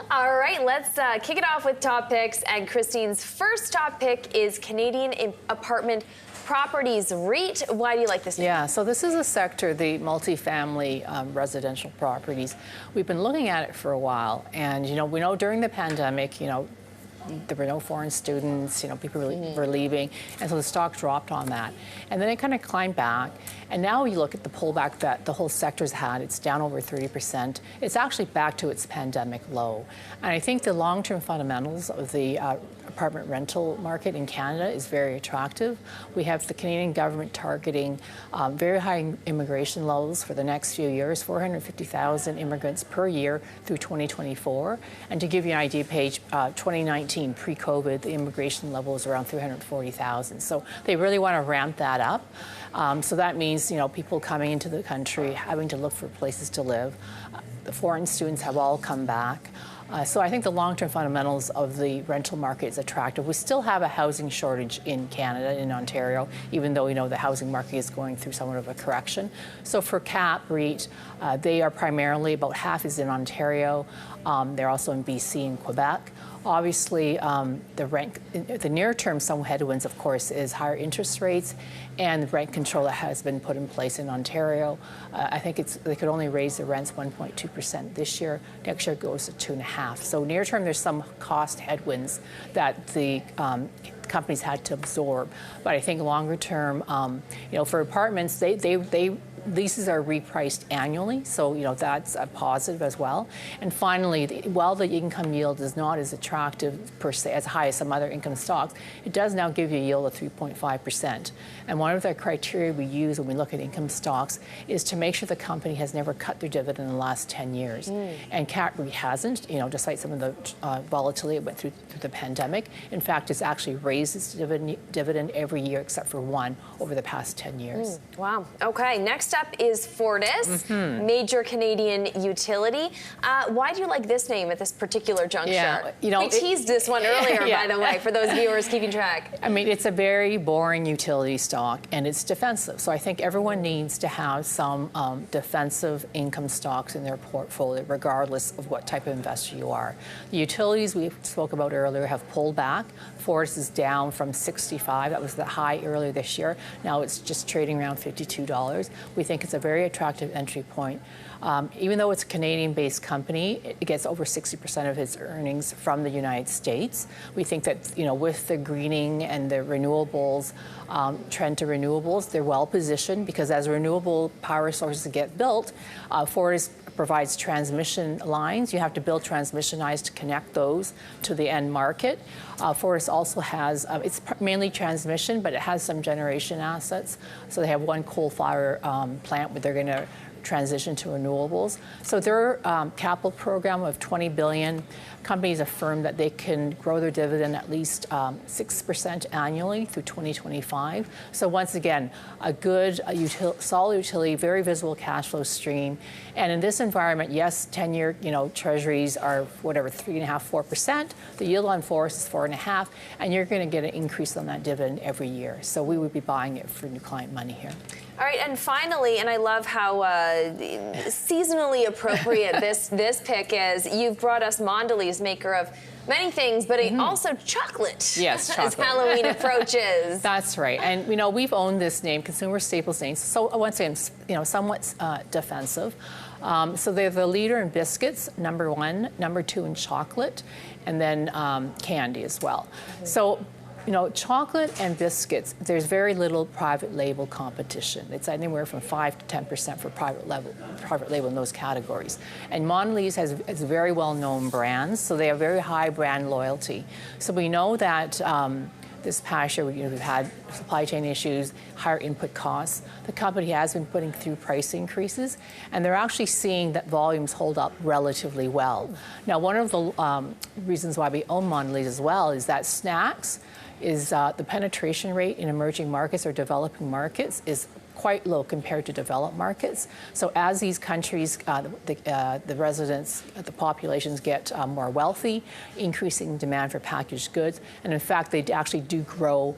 All right, let's kick it off with top picks. And Christine's first top pick is Canadian Apartment Properties REIT. Why do you like this name? Yeah, so this is a sector, the multifamily residential properties. We've been looking at it for a while, and we know during the pandemic, there were no foreign students, people were leaving, and so the stock dropped on that. And then it kind of climbed back, and now you look at the pullback that the whole sector's had, it's down over 30%. It's actually back to its pandemic low. And I think the long-term fundamentals of the apartment rental market in Canada is very attractive. We have the Canadian government targeting very high immigration levels for the next few years, 450,000 immigrants per year through 2024. And to give you an idea, Paige, 2019, pre-COVID, the immigration level is around 340,000. So they really want to ramp that up. So that means, people coming into the country, having to look for places to live. The foreign students have all come back. So I think the long-term fundamentals of the rental market is attractive. We still have a housing shortage in Canada, in Ontario, even though the housing market is going through somewhat of a correction. So for CAP REIT, they are primarily, about half is in Ontario. They're also in BC and Quebec. Obviously, the near-term some headwinds, of course, is higher interest rates and the rent control that has been put in place in Ontario. I think they could only raise the rents 1.2% this year. Next year it goes to 2.5%. So near-term, there's some cost headwinds that the companies had to absorb. But I think longer-term, for apartments, leases are repriced annually, so that's a positive as well. And finally, while the income yield is not as attractive per se, as high as some other income stocks, it does now give you a yield of 3.5%. And one of the criteria we use when we look at income stocks is to make sure the company has never cut their dividend in the last 10 years. And CAT REIT hasn't, despite some of the volatility it went through the pandemic. In fact, it's actually raised its dividend every year except for one over the past 10 years. Wow. Okay, next up is Fortis, major Canadian utility. Why do you like this name at this particular juncture? Yeah, we teased this one earlier, by the way, for those viewers keeping track. I mean, it's a very boring utility stock, and it's defensive. So I think everyone needs to have some defensive income stocks in their portfolio, regardless of what type of investor you are. The utilities we spoke about earlier have pulled back. Fortis is down from 65. That was the high earlier this year. Now it's just trading around $52. We think it's a very attractive entry point. Even though it's a Canadian-based company, it gets over 60% of its earnings from the United States. We think that, with the greening and the renewables, trend to renewables, they're well positioned because as renewable power sources get built, Fortis provides transmission lines. You have to build transmission lines to connect those to the end market. Fortis also has, it's mainly transmission, but it has some generation assets. So they have one coal-fired plant where they're going to transition to renewables. So their capital program of $20 billion, companies affirm that they can grow their dividend at least 6% annually through 2025. So once again, a good, solid utility, very visible cash flow stream. And in this environment, yes, 10-year, treasuries are whatever, 3.5%, 4%. The yield on Fortis is 4.5%, and you're going to get an increase on that dividend every year. So we would be buying it for new client money here. All right, and finally, and I love how seasonally appropriate this pick is, you've brought us Mondelez, maker of many things, but also chocolate. Yes, chocolate. As Halloween approaches. That's right. And, we've owned this name, consumer staples name, so once again, somewhat defensive. So they're the leader in biscuits, number one, number two in chocolate, and then candy as well. So, chocolate and biscuits, there's very little private label competition. It's anywhere from 5 to 10% for private label in those categories. And Mondelez has very well-known brands, so they have very high brand loyalty. So we know that this past year, we've had supply chain issues, higher input costs. The company has been putting through price increases, and they're actually seeing that volumes hold up relatively well. Now, one of the reasons why we own Mondelez as well is that snacks is the penetration rate in emerging markets or developing markets is quite low compared to developed markets. So as these countries, the residents, the populations get more wealthy, increasing demand for packaged goods, and in fact, they actually do grow.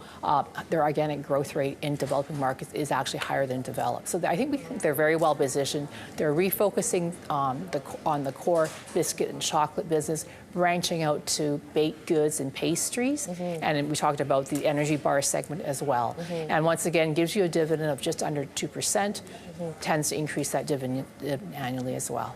Their organic growth rate in developing markets is actually higher than developed. So I think they're very well positioned. They're refocusing on the core biscuit and chocolate business, branching out to baked goods and pastries, and we talked about the energy bar segment as well. And once again, gives you a dividend of just under 2%, tends to increase that dividend annually as well.